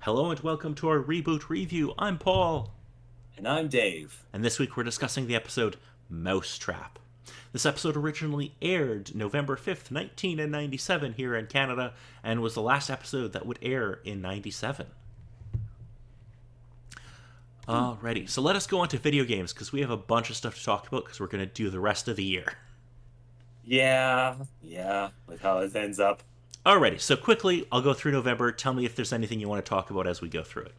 Hello and welcome to our Reboot review. I'm Paul, And I'm Dave. and this week we're discussing the episode Mousetrap. This episode originally aired November 5th, 1997 here in Canada, and was the last episode that would air in 97. Alrighty, so let us go on to video games, because we have a bunch of stuff to talk about, because we're going to do the rest of the year. Yeah, with how it ends up. Alrighty, so quickly, I'll go through November. Tell me if there's anything you want to talk about as we go through it.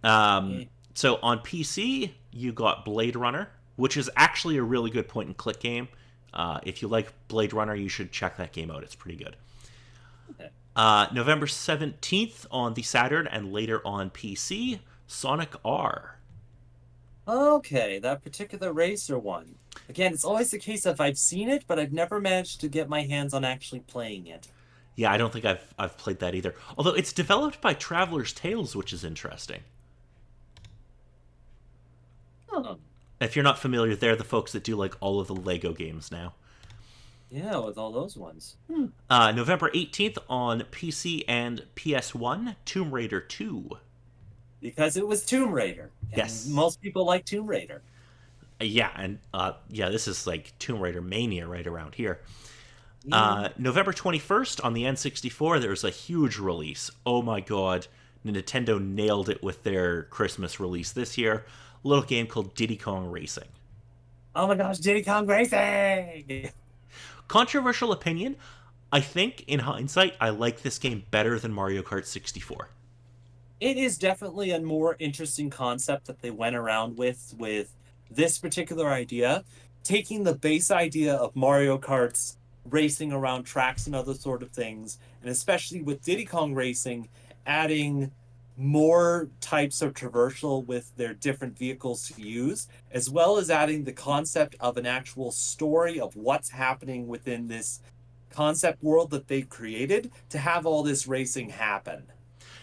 Um, Eh, so on PC, you got Blade Runner, which is actually a really good point and click game. If you like Blade Runner, you should check that game out. It's pretty good. okay. November 17th on the Saturn and later on PC, Sonic R. Okay, that particular racer one. Again, it's always the case of I've seen it, but I've never managed to get my hands on actually playing it. Yeah, I don't think I've played that either. Although it's developed by Traveler's Tales, which is interesting. Oh, If you're not familiar, they're the folks that do like all of the Lego games now. yeah, with all those ones. November 18th on PC and PS1, Tomb Raider 2. Because it was Tomb Raider. And Yes. most people like Tomb Raider. Yeah, and yeah, this is like Tomb Raider mania right around here. Yeah. November 21st on the N64, there was a huge release. Oh my god, Nintendo nailed it with their Christmas release this year. A little game called Diddy Kong Racing. Oh my gosh, Diddy Kong Racing! Controversial opinion, I think in hindsight, I like this game better than Mario Kart 64. It is definitely a more interesting concept that they went around with this particular idea, taking the base idea of Mario Kart's racing around tracks and other sort of things, and especially with Diddy Kong Racing, adding more types of traversal with their different vehicles to use, as well as adding the concept of an actual story of what's happening within this concept world that they've created to have all this racing happen.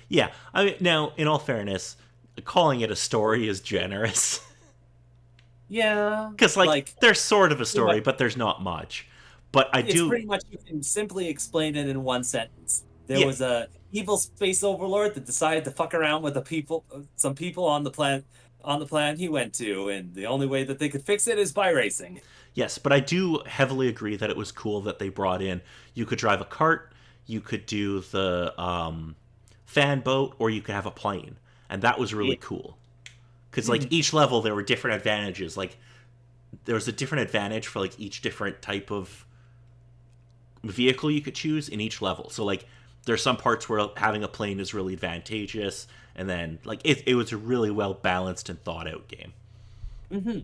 Yeah, I mean, now, in all fairness, calling it a story is generous. Yeah, Because, like, like there's sort of a pretty story, much, but there's not much. But I it's do. pretty much you can simply explain it in one sentence. There Yeah, was a evil space overlord that decided to fuck around with some people on the planet he went to, and the only way that they could fix it is by racing. yes, but I do heavily agree that it was cool that they brought in. You could drive a cart, you could do the fan boat, or you could have a plane. And that was really Yeah. cool. Because, like, each level, there were different advantages. Like, there was a different advantage for, like, each different type of vehicle you could choose in each level. So like there's some parts where having a plane is really advantageous, and then like it was a really well balanced and thought out game. Hmm.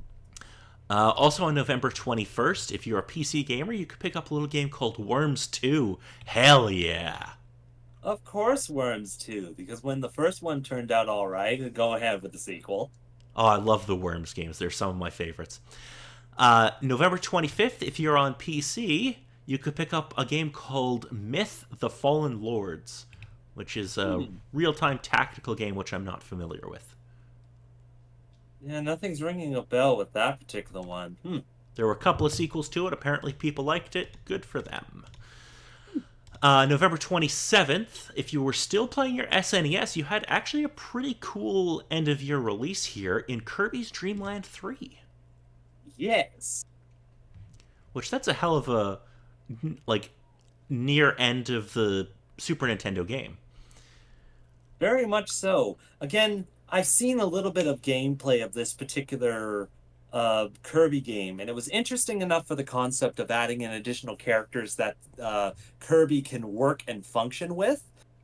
Also on November 21st, if you're a PC gamer, you could pick up a little game called Worms 2. Hell yeah. Of course, Worms too, because when the first one turned out all right, go ahead with the sequel. Oh, I love the Worms games. They're some of my favorites. November 25th, if you're on PC, you could pick up a game called Myth the Fallen Lords, which is a Hmm. real time tactical game which I'm not familiar with. Yeah, nothing's ringing a bell with that particular one. Hmm. There were a couple of sequels to it. Apparently, people liked it. Good for them. November 27th, if you were still playing your SNES, you had actually a pretty cool end of year release here in Kirby's Dream Land 3, Yes. which that's a hell of a like near end of the Super Nintendo game. Very much so. Again, I've seen a little bit of gameplay of this particular Kirby game, and it was interesting enough for the concept of adding in additional characters that Kirby can work and function with.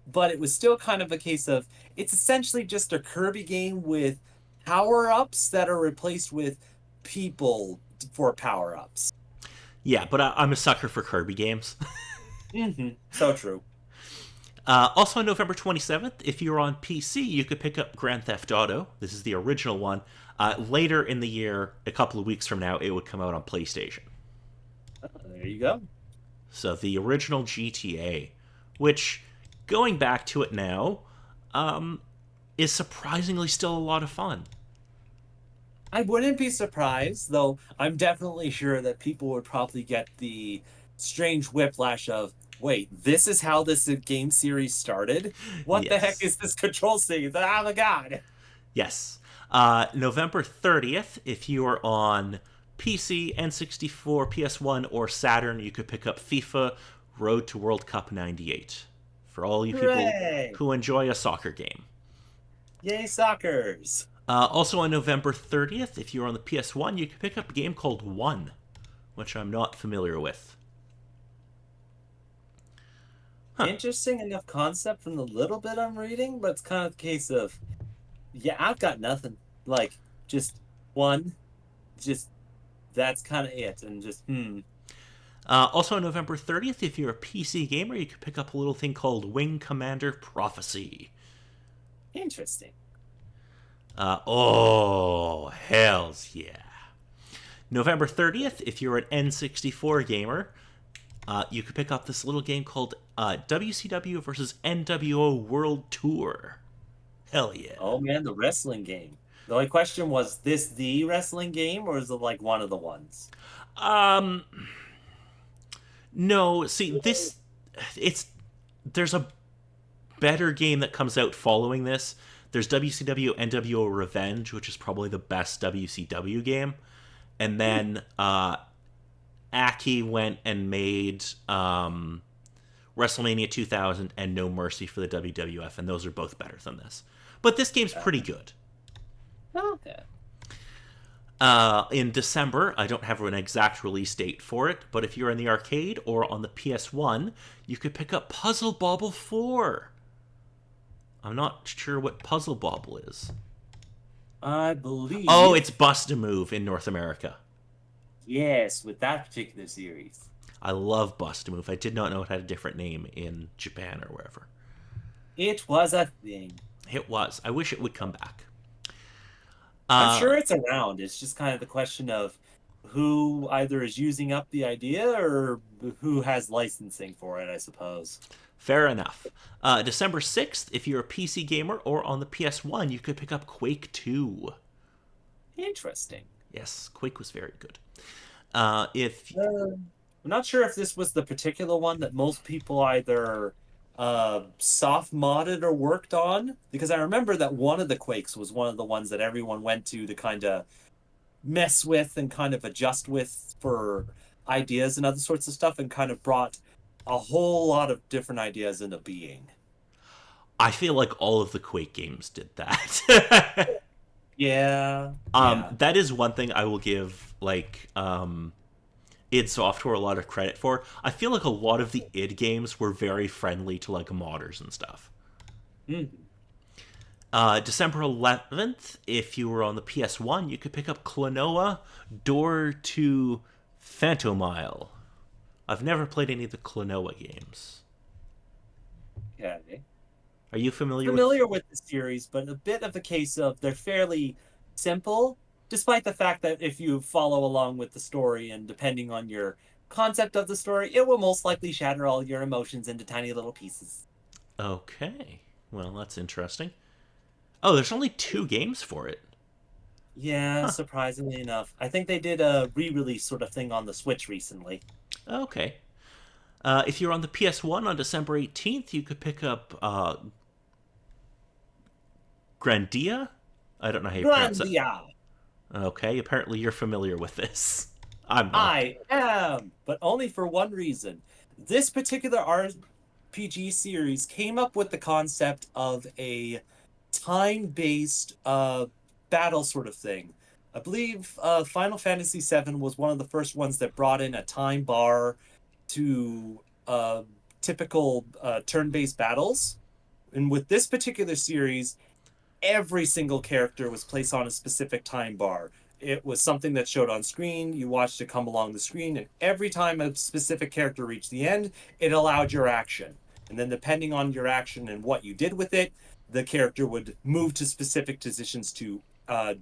But it was still kind of a case of it's essentially just a Kirby game with power-ups that are replaced with people for power-ups. Yeah, but I'm a sucker for Kirby games. So true. Also on November 27th, if you're on PC, you could pick up Grand Theft Auto. This is the original one. Later in the year, a couple of weeks from now, it would come out on PlayStation. There you go. So the original GTA, which, going back to it now, is surprisingly still a lot of fun. I wouldn't be surprised, though I'm definitely sure that people would probably get the strange whiplash of, Wait, this is how this game series started? What the heck Yes. is this control scene? Oh my god. Yes. November 30th, if you are on PC, N64, PS1, or Saturn, you could pick up FIFA Road to World Cup 98 for all you people Hooray! who enjoy a soccer game. Yay, Sockers! Also on November 30th, if you're on the PS1, you can pick up a game called One, which I'm not familiar with. Huh. Interesting enough concept from the little bit I'm reading, but it's kind of the case of, yeah, I've got nothing. Like, just one, just that's kind of it. And just, Also on November 30th, if you're a PC gamer, you can pick up a little thing called Wing Commander Prophecy. interesting. Oh, hells yeah. November 30th, if you're an N64 gamer, you could pick up this little game called WCW versus NWO World Tour. Hell yeah. Oh man, the wrestling game. The only question was this the wrestling game or is it like one of the ones? Um, no, see, it's, there's a better game that comes out following this. There's WCW NWO Revenge, which is probably the best WCW game. And then Aki went and made WrestleMania 2000 and No Mercy for the WWF, and those are both better than this. But this game's pretty good. Okay. In December, I don't have an exact release date for it, but if you're in the arcade or on the PS1, you could pick up Puzzle Bobble 4. I'm not sure what Puzzle Bobble is. I believe. Oh, it's Bust-A-Move in North America. Yes, with that particular series. I love Bust-A-Move. I did not know it had a different name in Japan or wherever. It was a thing. It was. I wish it would come back. I'm sure it's around. It's just kind of the question of who either is using up the idea or who has licensing for it, I suppose. Fair enough. December 6th, if you're a PC gamer or on the PS1, you could pick up Quake 2. Interesting. Yes, Quake was very good. I'm not sure if this was the particular one that most people either soft modded or worked on, because I remember that one of the Quakes was one of the ones that everyone went to kind of mess with and kind of adjust with for ideas and other sorts of stuff, and kind of brought a whole lot of different ideas into being. I feel like all of the Quake games did that. Yeah. That is one thing I will give, like, id Software a lot of credit for. I feel like a lot of the id games were very friendly to, like, modders and stuff. December 11th, if you were on the PS1, you could pick up Klonoa Door to Phantomile. I've never played any of the Klonoa games. Okay. Are you familiar with the series, but a bit of a case of they're fairly simple, despite the fact that if you follow along with the story and depending on your concept of the story, it will most likely shatter all your emotions into tiny little pieces. Okay. Well, that's interesting. Oh, there's only 2 games for it. Yeah, Huh. surprisingly enough. I think they did a re-release sort of thing on the Switch recently. Okay. If you're on the PS1 on December 18th, you could pick up Grandia? I don't know how you pronounce it. Grandia! Okay, apparently you're familiar with this. I'm not. I am, but only for one reason. This particular RPG series came up with the concept of a time-based battle sort of thing. I believe Final Fantasy VII was one of the first ones that brought in a time bar to typical turn-based battles. And with this particular series, every single character was placed on a specific time bar. It was something that showed on screen. You watched it come along the screen, and every time a specific character reached the end, it allowed your action. And then, depending on your action and what you did with it, the character would move to specific positions to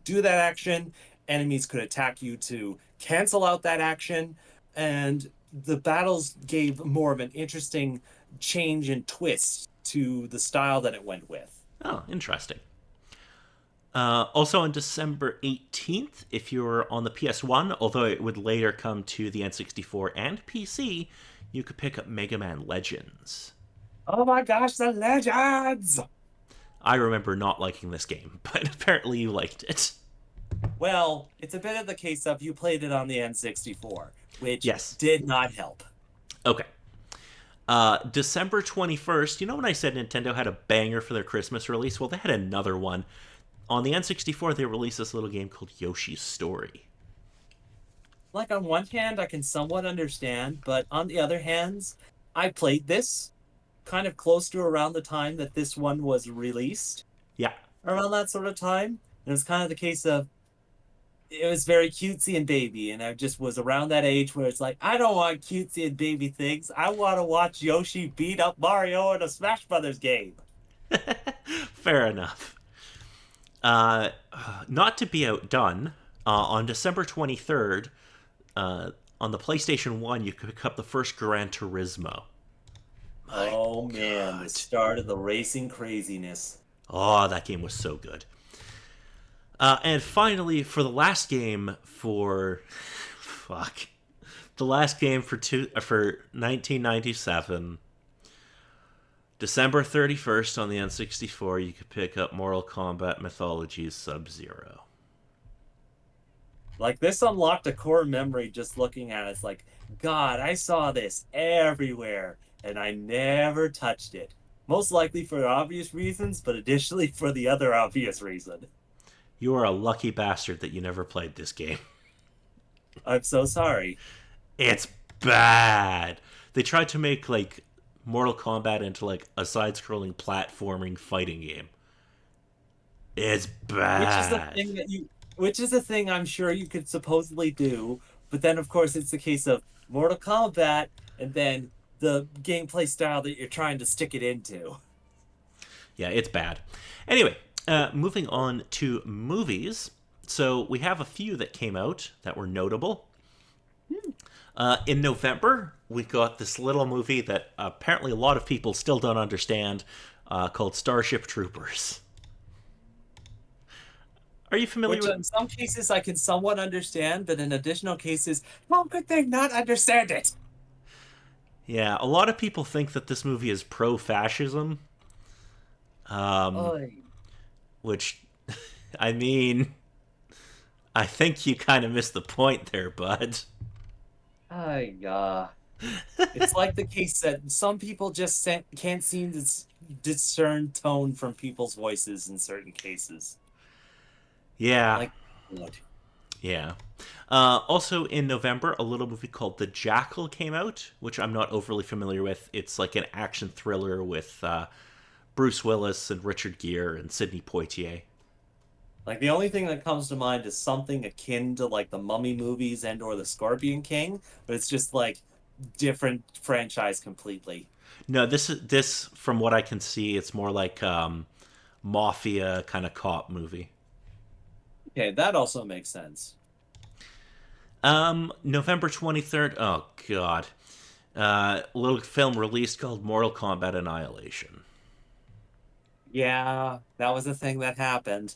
do that action. Enemies could attack you to cancel out that action. And the battles gave more of an interesting change and twist to the style that it went with. Oh, interesting. Also on December 18th, if you're on the PS1, although it would later come to the N64 and PC, you could pick up Mega Man Legends. Oh my gosh, the legends! I remember not liking this game, but apparently you liked it. Well, it's a bit of the case of you played it on the N64, which Yes. did not help. Okay. December 21st, you know when I said Nintendo had a banger for their Christmas release? Well, they had another one. On the N64, they released this little game called Yoshi's Story. Like, on one hand, I can somewhat understand, but on the other hand, I played this kind of close to around the time that this one was released, Yeah. around that sort of time. And it was kind of the case of it was very cutesy and baby, and I just was around that age where it's like, I don't want cutesy and baby things. I want to watch Yoshi beat up Mario in a Smash Brothers game. Fair enough. Uh, Not to be outdone, on December 23rd, on the PlayStation 1, you could pick up the first Gran Turismo. My Oh man, the God. start of the racing craziness. Oh, that game was so good. And finally, for the last game for... Fuck. The last game for 1997, December 31st on the N64, you could pick up Mortal Kombat Mythologies Sub-Zero. Like, this unlocked a core memory just looking at it. It's like, God, I saw this everywhere, and I never touched it. Most likely for obvious reasons, but additionally for the other obvious reason. You are a lucky bastard that you never played this game. I'm so sorry. It's bad. They tried to make, like, Mortal Kombat into, like, a side-scrolling platforming fighting game. It's Which is the bad. thing that you which is the thing I'm sure you could supposedly do, but then of course it's the case of Mortal Kombat and then the gameplay style that you're trying to stick it into. Yeah, it's bad. Anyway, moving on to movies. So we have a few that came out that were notable. In November, we got this little movie that apparently a lot of people still don't understand, called Starship Troopers. Are you familiar Which with? in some cases I can somewhat understand, but in additional cases, how could they not understand it? Yeah, a lot of people think that this movie is pro-fascism, Oy. which, I mean, I think you kind of missed the point there, bud. Ay, it's like the case that some people just can't seem to discern tone from people's voices in certain cases. Yeah, Like, what? yeah. Also in November, a little movie called The Jackal came out, which I'm not overly familiar with. It's like an action thriller with Bruce Willis and Richard Gere and Sidney Poitier. Like, the only thing that comes to mind is something akin to like the Mummy movies and or the Scorpion King, but it's just like different franchise completely. No, this from what I can see, it's more like mafia kind of cop movie. Okay, that also makes sense. November 23rd. Oh God, a little film released called Mortal Kombat Annihilation. Yeah, that was a thing that happened.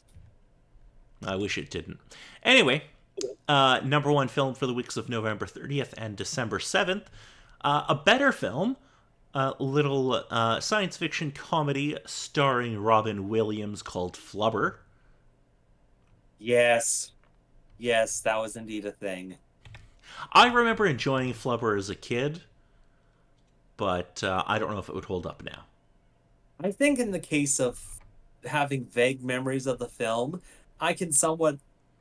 I wish it didn't. Anyway, number one film for the weeks of November 30th and December 7th. A better film, a little science fiction comedy starring Robin Williams called Flubber. Yes. Yes, that was indeed a thing. I remember enjoying Flubber as a kid, but I don't know if it would hold up now. I think in the case of having vague memories of the film, I can somewhat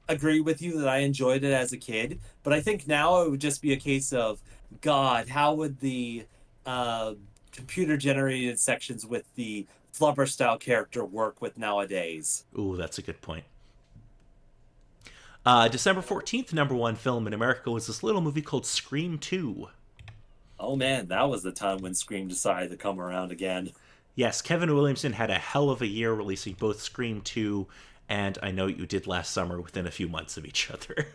agree with you that I enjoyed it as a kid, but I think now it would just be a case of, God, how would the uh, computer generated sections with the Flubber style character work with nowadays? Ooh, that's a good point. December 14th, number one film in America was this little movie called Scream 2. Oh man, that was the time when Scream decided to come around again. Yes, Kevin Williamson had a hell of a year releasing both Scream 2 and I Know What You Did Last Summer within a few months of each other.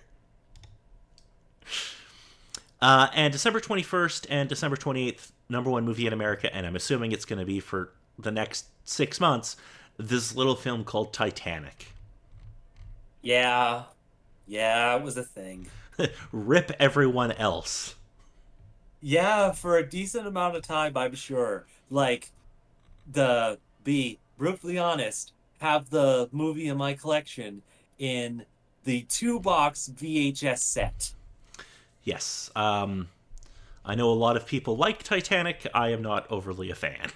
And December 21st and December 28th, number one movie in America, and I'm assuming it's going to be for the next 6 months, this little film called Titanic. Yeah, yeah, it was a thing. Rip everyone else. Yeah, for a decent amount of time, I'm sure. Like, the be brutally honest, have the movie in my collection in the two-box VHS set. Yes. I know a lot of people like Titanic. I am not overly a fan.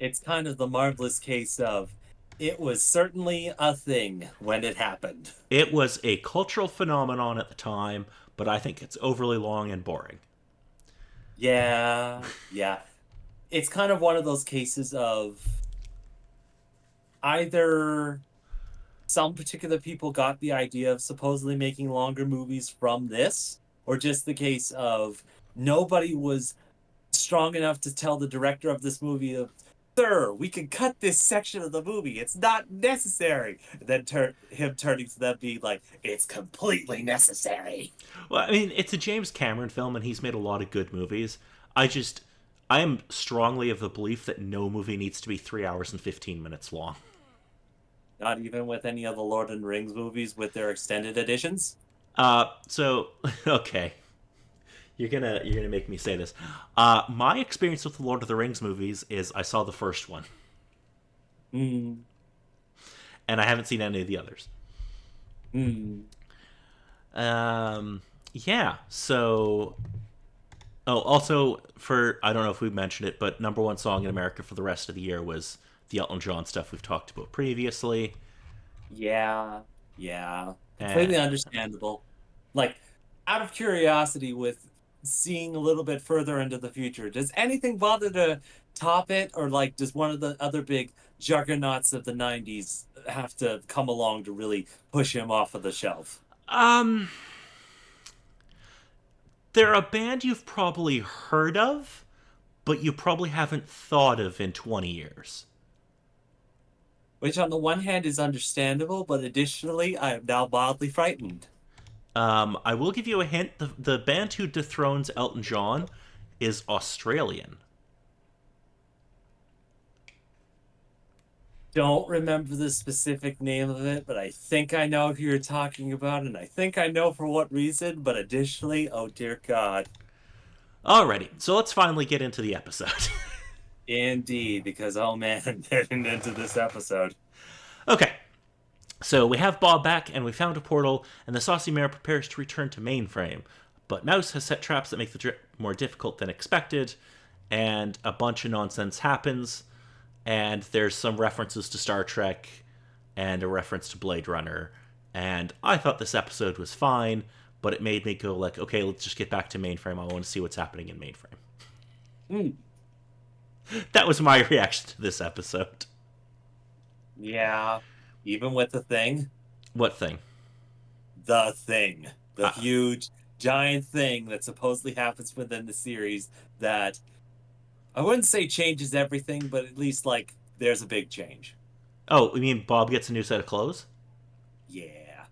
It's kind of the marvelous case of it was certainly a thing when it happened. It was a cultural phenomenon at the time, but I think it's overly long and boring. Yeah, yeah. It's kind of one of those cases of either some particular people got the idea of supposedly making longer movies from this, or just the case of nobody was strong enough to tell the director of this movie of, sir, we can cut this section of the movie. It's not necessary. And then him turning to them being like, it's completely necessary. Well, I mean, it's a James Cameron film, and he's made a lot of good movies. I am strongly of the belief that no movie needs to be 3 hours and 15 minutes long. Not even with any of the Lord of the Rings movies with their extended editions. So okay, you're gonna make me say this. My experience with the Lord of the Rings movies is I saw the first one, Hmm. and I haven't seen any of the others. Hmm. Yeah. So, oh, also for I don't know if we mentioned it, but number one song in America for the rest of the year was the Elton John stuff we've talked about previously. Yeah. Yeah. And Completely understandable. Like, out of curiosity, with seeing a little bit further into the future, does anything bother to top it, or like does one of the other big juggernauts of the '90s have to come along to really push him off of the shelf? um, they're a band you've probably heard of, but you probably haven't thought of in 20 years. Which, on the one hand, is understandable, but additionally, I am now mildly frightened. I will give you a hint. The band who dethrones Elton John is Australian. Don't remember the specific name of it, but I think I know who you're talking about, and I think I know for what reason, but additionally, oh dear God. Alrighty, so let's finally get into the episode. Indeed, because oh man, I'm getting into this episode. Okay, so we have Bob back, and we found a portal, and the Saucy Mare prepares to return to mainframe. But Mouse has set traps that make the trip more difficult than expected, and a bunch of nonsense happens, and there's some references to Star Trek and a reference to Blade Runner. And I thought this episode was fine, but it made me go like, okay, let's just get back to mainframe. I want to see what's happening in mainframe. Mm, That was my reaction to this episode. yeah, even with What thing? the thing, the Uh, huge, giant thing that supposedly happens within the series that I wouldn't say changes everything, but at least like there's a big change. oh, you mean Bob gets a new set of clothes? Yeah.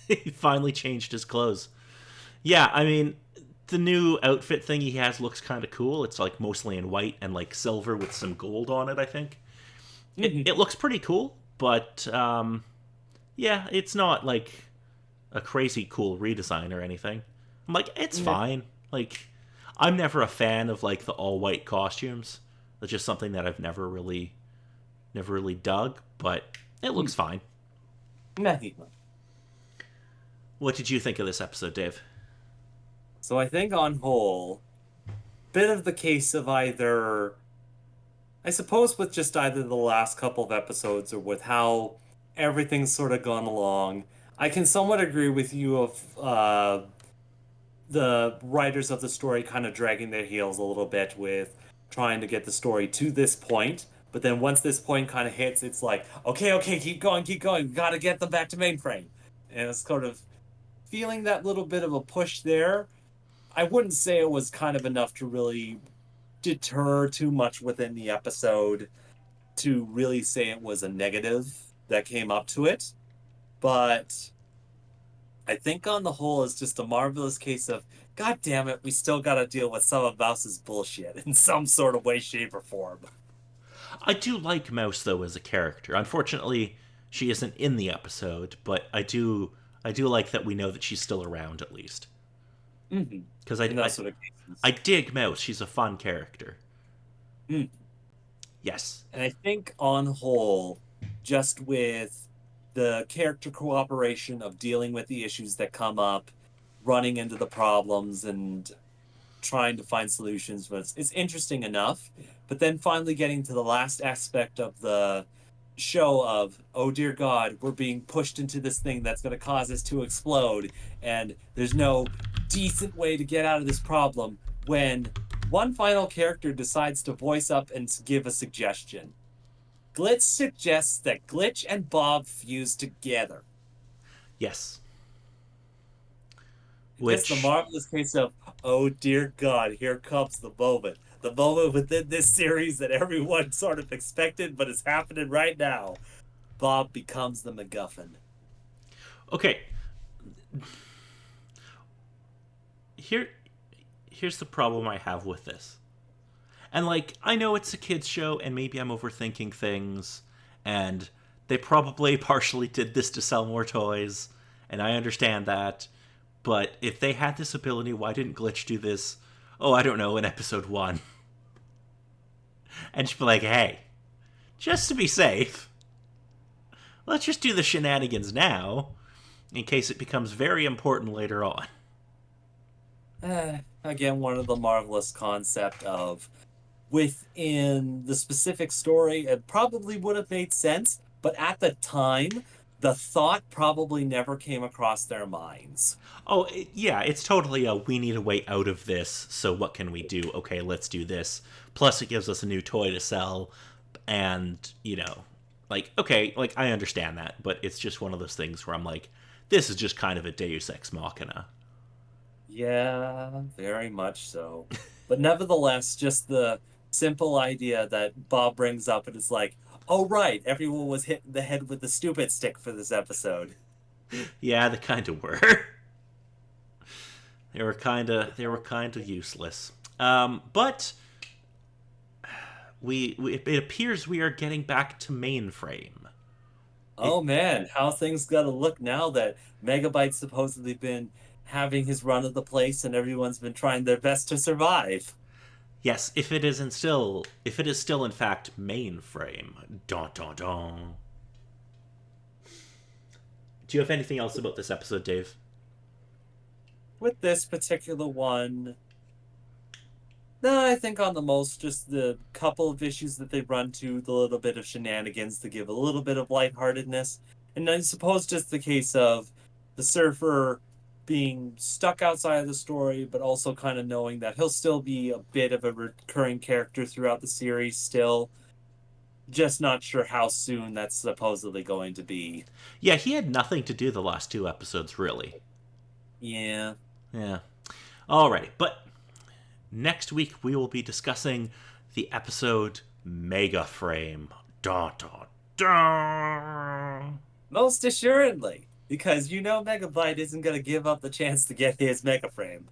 He finally changed his clothes. Yeah, I mean, the new outfit thing he has looks kind of cool. It's like mostly in white and like silver with some gold on it, I think. It looks pretty cool, but yeah, it's not like a crazy cool redesign or anything. I'm like, it's fine. Like, I'm never a fan of like the all white costumes. That's just something that I've never really dug, but it looks fine. What did you think of this episode, Dave? So I think on whole, bit of the case of either, I suppose with just either the last couple of episodes or with how everything's sort of gone along, I can somewhat agree with you of the writers of the story kind of dragging their heels a little bit with trying to get the story to this point. But then once this point kind of hits, it's like, okay, okay, keep going, keep going. We got to get them back to mainframe. And it's sort of feeling that little bit of a push there. I wouldn't say it was kind of enough to really deter too much within the episode to really say it was a negative that came up to it. But I think on the whole, it's just a marvelous case of, God damn it, we still got to deal with some of Mouse's bullshit in some sort of way, shape, or form. I do like Mouse though as a character. Unfortunately, she isn't in the episode, but I do like that we know that she's still around at least. Hmm. Because In those sort of I cases. dig Mouse. She's a fun character. Mm. Yes. And I think on whole, just with the character cooperation of dealing with the issues that come up, running into the problems and trying to find solutions was it's interesting enough. But then finally getting to the last aspect of the show of, oh dear God, we're being pushed into this thing that's going to cause us to explode, and there's no decent way to get out of this problem when one final character decides to voice up and give a suggestion. Glitch suggests that Glitch and Bob fuse together. Yes. Just the Which, marvelous case of, oh dear God, here comes the moment. The moment within this series that everyone sort of expected, but is happening right now. Bob becomes the MacGuffin. okay, here, here's the problem I have with this. And like, I know it's a kids show, and maybe I'm overthinking things, and they probably partially did this to sell more toys, and I understand that. But if they had this ability, why didn't Glitch do this? Oh, I don't know, in episode 1. And just be like, hey, just to be safe, let's just do the shenanigans now, in case it becomes very important later on. Again, one of the marvelous concept of within the specific story, it probably would have made sense, but at the time, the thought probably never came across their minds. Oh, yeah, it's totally a we need a way out of this, so what can we do? Okay, let's do this. Plus, it gives us a new toy to sell, and, like, okay, like, I understand that, but it's just one of those things where I'm like, this is just kind of a deus ex machina. Yeah, very much so. But nevertheless, just the simple idea that Bob brings up, and it's like, oh, right, everyone was hit in the head with the stupid stick for this episode. Yeah, they kind of were. They were kind of useless. But it appears we are getting back to mainframe. It Oh man, how things gotta look now that Megabyte's supposedly been having his run of the place and everyone's been trying their best to survive. Yes, if it is still in fact mainframe. Dun dun dun. Do you have anything else about this episode, Dave? With this particular one, no, I think on the most, just the couple of issues that they run to, the little bit of shenanigans to give a little bit of lightheartedness. And I suppose just the case of the surfer being stuck outside of the story, but also kind of knowing that he'll still be a bit of a recurring character throughout the series still. Just not sure how soon that's supposedly going to be. Yeah, he had nothing to do the last 2 episodes, really. Yeah. Yeah. Alrighty, but next week we will be discussing the episode Mega Frame. Dun dun dun. Most assuredly. Because you know Megabyte isn't going to give up the chance to get his Mega Frame.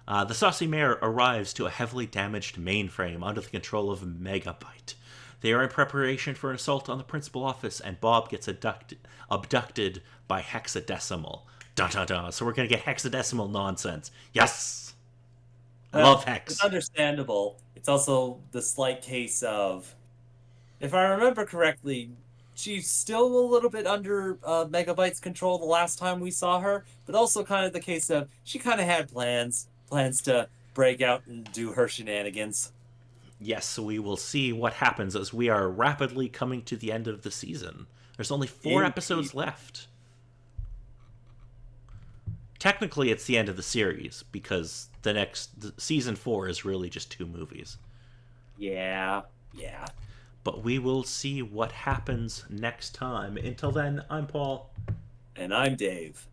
The Saucy Mayor arrives to a heavily damaged mainframe under the control of Megabyte. They are in preparation for an assault on the principal office, and Bob gets abducted by Hexadecimal. Dun dun dun. So we're gonna get hexadecimal nonsense. Yes! I love Well, it's Hex. understandable. It's also the slight case of, if I remember correctly, she's still a little bit under Megabyte's control the last time we saw her, but also kind of the case of she kind of had plans to break out and do her shenanigans. Yes, so we will see what happens as we are rapidly coming to the end of the season. There's only 4 episodes Indeed. left. Technically, it's the end of the series because season 4 is really just 2 movies. Yeah, yeah. But we will see what happens next time. Until then, I'm Paul. And I'm Dave.